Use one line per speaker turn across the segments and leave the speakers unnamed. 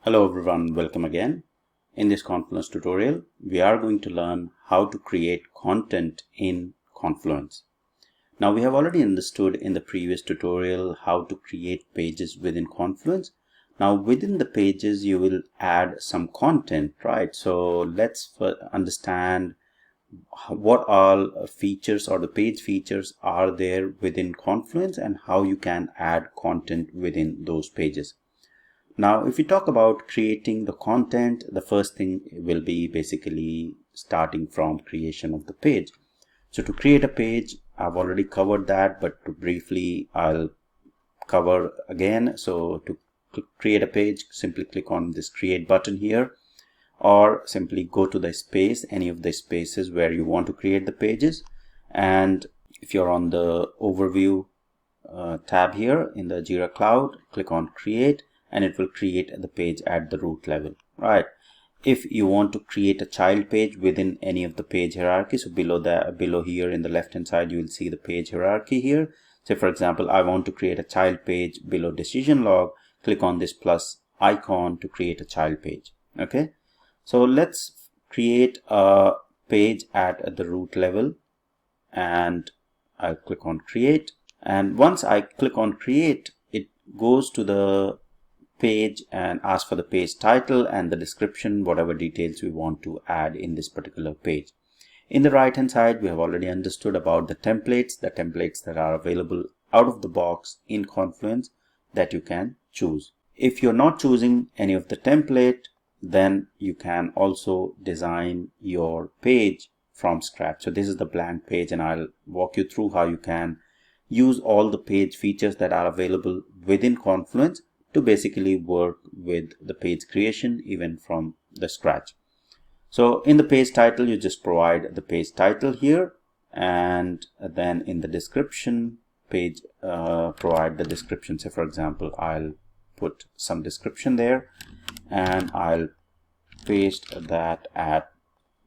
Hello everyone, welcome again. In this Confluence tutorial, we are going to learn how to create content in Confluence. Now we have already understood in the previous tutorial how to create pages within Confluence. Now within the pages you will add some content, right? So let's understand what all features or the page features are there within Confluence and how you can add content within those pages. Now, if we talk about creating the content, the first thing will be basically starting from creation of the page. So to create a page, I've already covered that, but to briefly, I'll cover again. So to create a page, simply click on this create button here, or simply go to the space, any of the spaces where you want to create the pages. And if you're on the overview tab here in the Jira Cloud, click on create, and it will create the page at the root level, right? If you want to create a child page within any of the page hierarchy, so below here in the left hand side you will see the page hierarchy here. So for example, I want to create a child page below decision log, click on this plus icon to create a child page. Okay, so let's create a page at the root level, and I'll click on create, and once I click on create, it goes to the page and ask for the page title and the description, whatever details we want to add in this particular page. In the right hand side, we have already understood about the templates that are available out of the box in Confluence that you can choose. If you're not choosing any of the template, then you can also design your page from scratch. So this is the blank page, and I'll walk you through how you can use all the page features that are available within Confluence to basically work with the page creation even from the scratch. So in the page title, you just provide the page title here, and then in the description page, provide the description. So for example, I'll put some description there and I'll paste that at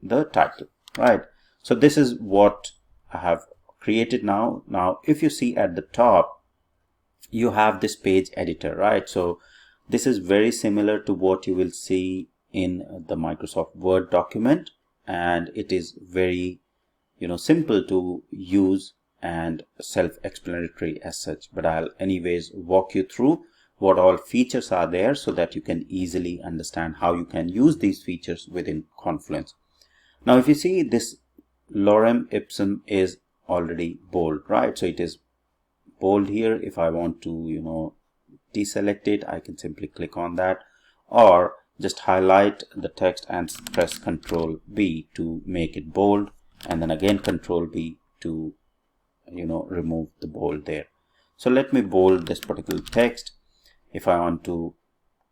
the title, right? So this is what I have created now. Now if you see at the top, you have this page editor, right? So this is very similar to what you will see in the Microsoft Word document, and it is very simple to use and self-explanatory as such, but I'll anyways walk you through what all features are there so that you can easily understand how you can use these features within Confluence. Now if you see, this lorem ipsum is already bold, right? So it is bold here. If I want to deselect it, I can simply click on that, or just highlight the text and press Ctrl B to make it bold, and then again Ctrl B to remove the bold there. So let me bold this particular text. If I want to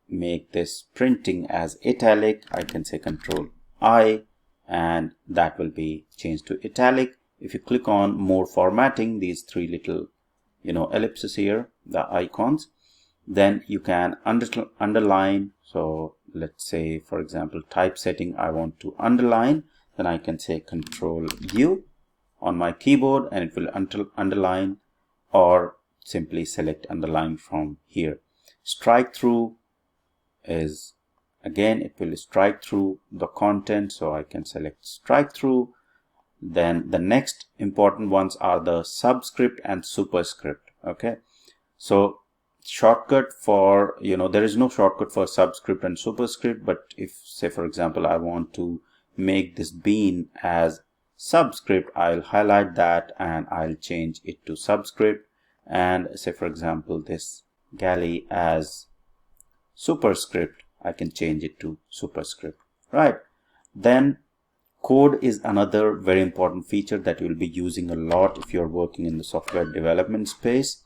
make this printing as italic, I can say Ctrl I, and that will be changed to italic. If you click on more formatting, these three little ellipses here, the icons, then you can underline. So let's say, for example, typesetting, I want to underline, then I can say Ctrl U on my keyboard and it will underline, or simply select underline from here. Strike through is, again, it will strike through the content, so I can select strike through. Then the next important ones are the subscript and superscript. Okay, so shortcut for there is no shortcut for subscript and superscript, but if, say for example, I want to make this bean as subscript, I'll highlight that and I'll change it to subscript, and say for example this galley as superscript, I can change it to superscript, right? Then code is another very important feature that you will be using a lot if you're working in the software development space.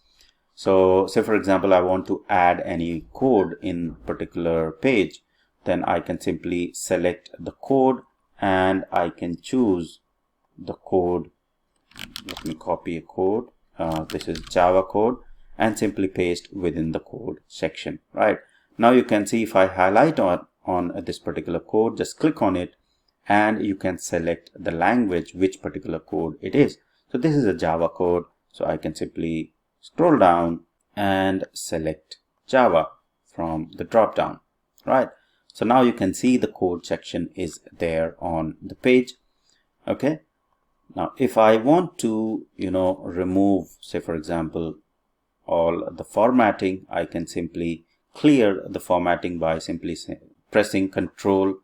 So say for example, I want to add any code in particular page, then I can simply select the code and I can choose the code. Let me copy a code. This is Java code, and simply paste within the code section, right? Now you can see if I highlight on this particular code, just click on it, and you can select the language, which particular code it is. So this is a Java code, so I can simply scroll down and select Java from the drop down. right? So now you can see the code section is there on the page. Okay, now if I want to remove, say for example, all the formatting, I can simply clear the formatting by simply pressing Control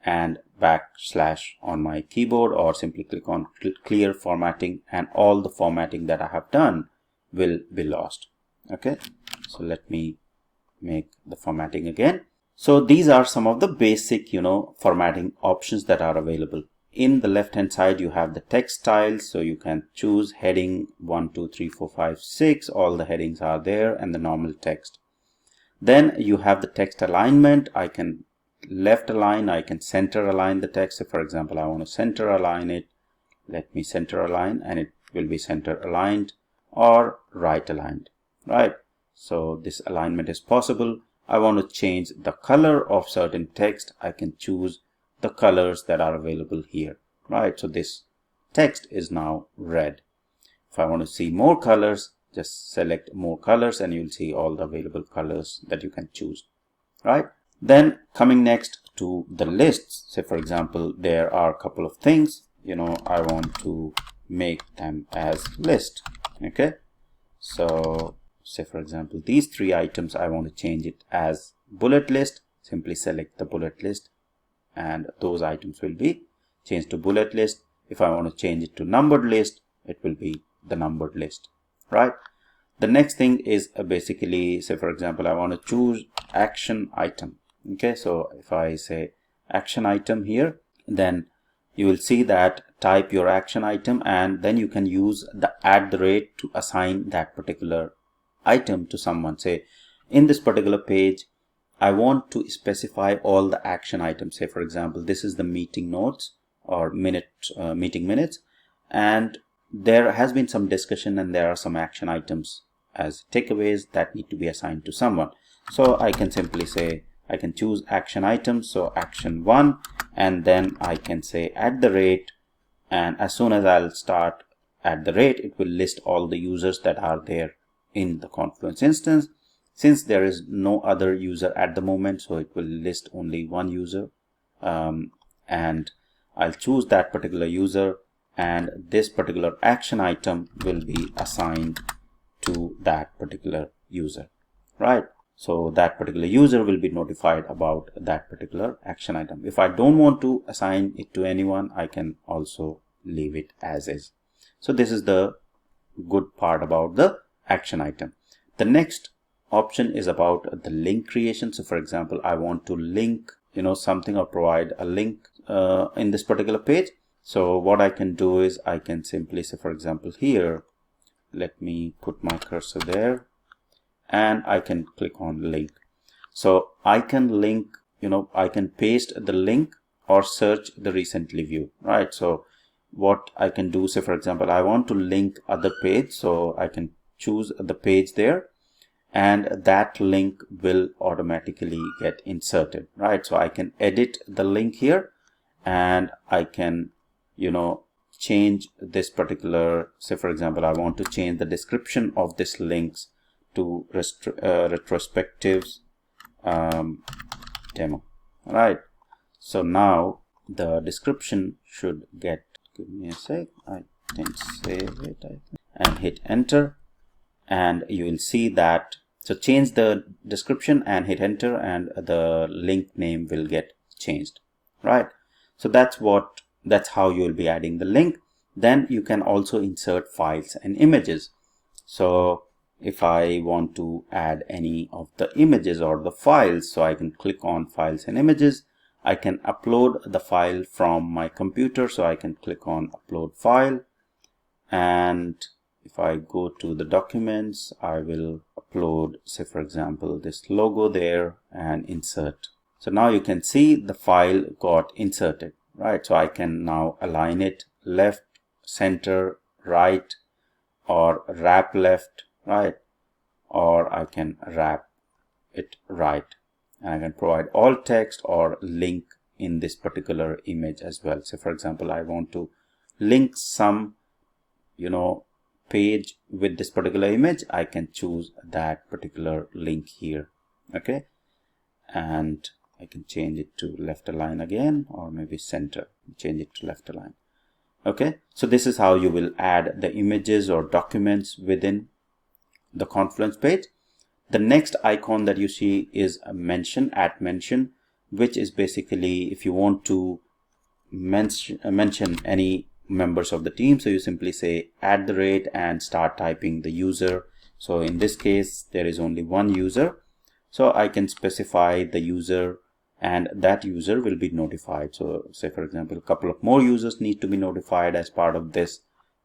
and backslash on my keyboard, or simply click on clear formatting, and all the formatting that I have done will be lost. Okay, so let me make the formatting again. So these are some of the basic formatting options that are available. In the left hand side you have the text styles, so you can choose heading 1 2 3 4 5 6, all the headings are there, and the normal text. Then you have the text alignment. I can left align, I can center align the text. So for example, I want to center align it, let me center align, and it will be center aligned or right aligned, right? So this alignment is possible. I want to change the color of certain text, I can choose the colors that are available here, right? So this text is now red. If I want to see more colors, just select more colors and you'll see all the available colors that you can choose, right? Then coming next to the lists, say for example, there are a couple of things, I want to make them as list. Okay, so say for example, these 3 items, I want to change it as bullet list. Simply select the bullet list and those items will be changed to bullet list. If I want to change it to numbered list, it will be the numbered list, right? The next thing is basically, say for example, I want to choose action item. Okay, so if I say action item here, then you will see that type your action item, and then you can use the @ to assign that particular item to someone. Say in this particular page, I want to specify all the action items. Say for example, this is the meeting notes or meeting minutes, and there has been some discussion and there are some action items as takeaways that need to be assigned to someone. So I can simply say, I can choose action items, so action 1, and then I can say @, and as soon as I'll start @, it will list all the users that are there in the Confluence instance. Since there is no other user at the moment, so it will list only one user, and I'll choose that particular user, and this particular action item will be assigned to that particular user, right? So that particular user will be notified about that particular action item. If I don't want to assign it to anyone, I can also leave it as is. So this is the good part about the action item. The next option is about the link creation. So for example, I want to link something or provide a link in this particular page. So what I can do is I can simply say, for example, here, let me put my cursor there, and I can click on link. So I can link, I can paste the link or search the recently viewed, right? So what I can do, say for example, I want to link other page, so I can choose the page there, and that link will automatically get inserted, right? So I can edit the link here, and I can change this particular, say for example, I want to change the description of this links to retrospectives demo, right? So now the description should get, give me a sec, I didn't save it, and hit enter, and you will see that, so change the description and hit enter, and the link name will get changed, right? So that's how you will be adding the link. Then you can also insert files and images. So if I want to add any of the images or the files, so I can click on files and images. I can upload the file from my computer, so I can click on upload file, and if I go to the documents, I will upload, say for example, this logo there and insert. So now you can see the file got inserted, right? So I can now align it left, center, right, or wrap left, right, or I can wrap it right, and I can provide alt text or link in this particular image as well. So for example, I want to link some page with this particular image, I can choose that particular link here. Okay, and I can change it to left align again, or maybe center, change it to left align. Okay, so this is how you will add the images or documents within the Confluence page. The next icon that you see is a mention, @mention, which is basically if you want to mention any members of the team. So you simply say @ and start typing the user. So in this case, there is only one user. So I can specify the user and that user will be notified. So say for example, a couple of more users need to be notified as part of this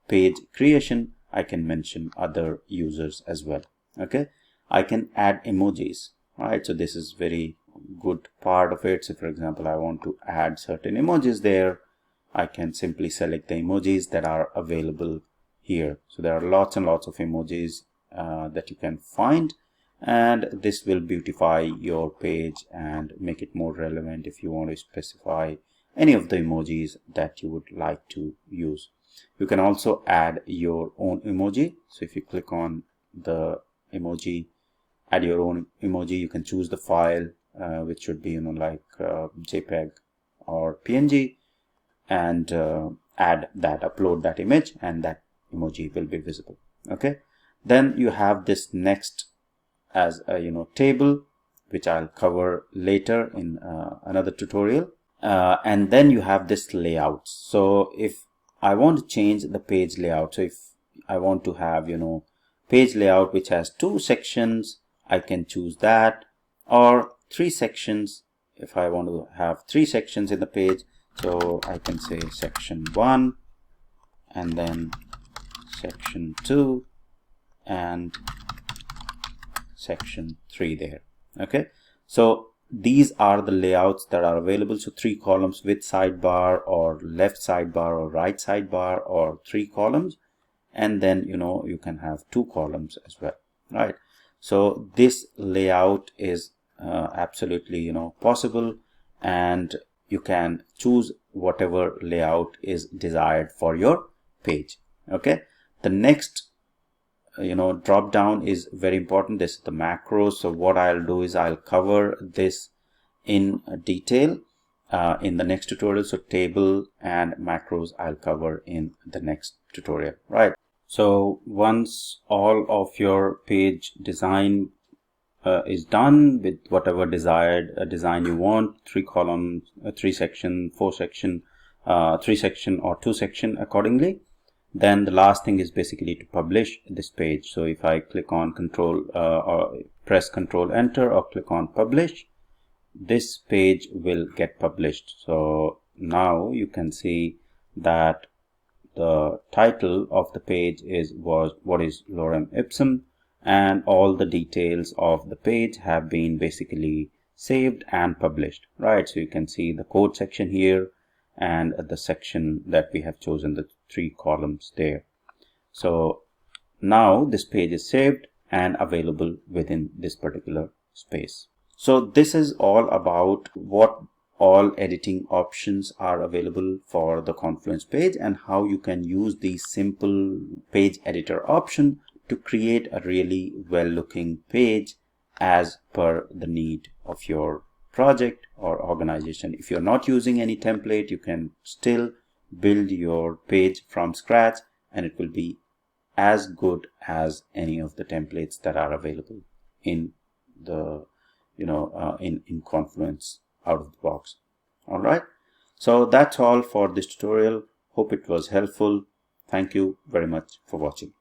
page creation. I can mention other users as well. Okay, I can add emojis, right? So this is very good part of it. So for example, I want to add certain emojis there. I can simply select the emojis that are available here. So there are lots and lots of emojis that you can find, and this will beautify your page and make it more relevant if you want to specify any of the emojis that you would like to use. You can also add your own emoji. So if you click on the emoji, add your own emoji, you can choose the file, which should be like JPEG or PNG, and add that, upload that image, and that emoji will be visible. Okay, then you have this next as a table, which I'll cover later in another tutorial, and then you have this layout. So if I want to change the page layout, so if I want to have page layout which has 2 sections, I can choose that, or 3 sections. If I want to have 3 sections in the page, so I can say section 1 and then section 2 and section 3 there. Okay, so these are the layouts that are available. So 3 columns with sidebar, or left sidebar, or right sidebar, or 3 columns, and then you can have 2 columns as well, right? So this layout is absolutely possible, and you can choose whatever layout is desired for your page. Okay, the next drop down is very important. This is the macros. So what I'll do is I'll cover this in detail in the next tutorial. So table and macros I'll cover in the next tutorial, right? So once all of your page design is done with whatever desired design you want, 3 columns, 3 section, 4 section, 3 section, or 2 section accordingly, then the last thing is basically to publish this page. So if I click on control or press Control Enter, or click on publish, this page will get published. So now you can see that the title of the page was what is Lorem Ipsum, and all the details of the page have been basically saved and published, right? So you can see the code section here and the section that we have chosen, the 3 columns there. So now this page is saved and available within this particular space. So this is all about what all editing options are available for the Confluence page, and how you can use the simple page editor option to create a really well looking page as per the need of your project or organization. If you're not using any template, you can still build your page from scratch, and it will be as good as any of the templates that are available in the in Confluence out of the box. All right, so that's all for this tutorial. Hope it was helpful. Thank you very much for watching.